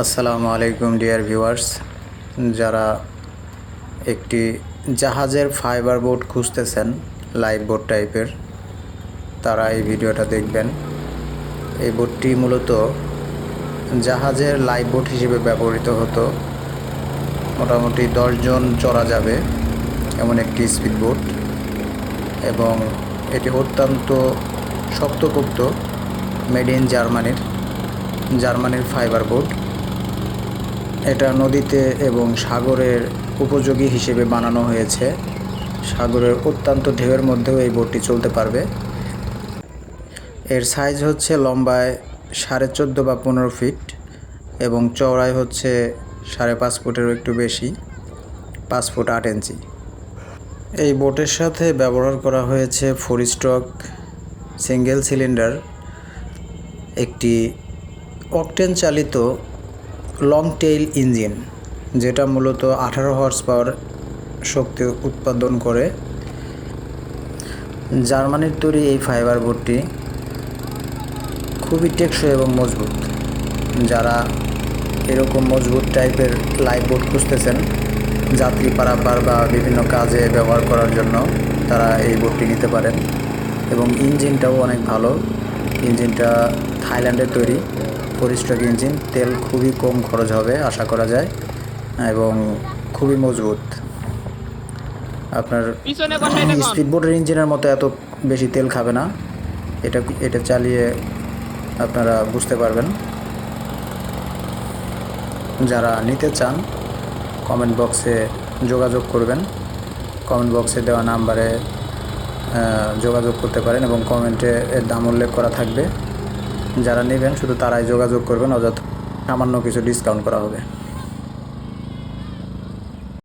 আসসালামু আলাইকুম dear viewers, যারা একটি জাহাজের ফাইবার বোট খুঁজতেছেন লাইফ বোট টাইপের, তারা এই ভিডিওটা দেখবেন। এই বোটটি মূলত জাহাজের লাইফ বোট হিসেবে ব্যবহৃত হতো। মোটামুটি 10 জন চড়া যাবে এমন একটি স্পিড বোট, এবং এটি অত্যন্ত শক্তপোক্ত, মেড ইন জার্মানির ফাইবার বোট। এটা নদীতে এবং সাগরের উপযোগী হিসেবে বানানো হয়েছে। সাগরের অত্যন্ত ঢেউয়ের মধ্যেও এই বোটটি চলতে পারবে। এর সাইজ হচ্ছে লম্বায় 14.5 বা 15 ফিট এবং চওড়ায় হচ্ছে 5.5 ফুটেরও একটু বেশি, 5 ফুট 8 ইঞ্চি। এই বোটের সাথে ব্যবহার করা হয়েছে 4 স্ট্রোক সিঙ্গেল সিলিন্ডার একটি অকটেন চালিত লং টেইল ইঞ্জিন, যেটা মূলত 18 হর্স পাওয়ার শক্তি উৎপাদন করে। জার্মানির তৈরি এই ফাইবার বোটটি খুবই টেকসই এবং মজবুত। যারা এরকম মজবুত টাইপের লাইফ বোট খুঁজতেছেন যাত্রী পারাপার বা বিভিন্ন কাজে ব্যবহার করার জন্য, তারা এই বোটটি নিতে পারেন। এবং ইঞ্জিনটাও অনেক ভালো। ইঞ্জিনটা থাইল্যান্ডের তৈরি 4 স্ট্রোক ইঞ্জিন। তেল খুবই কম খরচ হবে আশা করা যায়, এবং খুবই মজবুত। আপনার স্পিডবোটের ইঞ্জিনের মতো এত বেশি তেল খাবে না। এটা চালিয়ে আপনারা বুঝতে পারবেন। যারা নিতে চান কমেন্ট বক্সে যোগাযোগ করবেন। কমেন্ট বক্সে দেওয়া নাম্বারে যোগাযোগ করতে পারেন এবং কমেন্টে এর দাম উল্লেখ করা থাকবে। যারা নেবেন শুধু তারাই যোগাযোগ করবেন, অযথা সামান্য কিছু ডিসকাউন্ট করা হবে।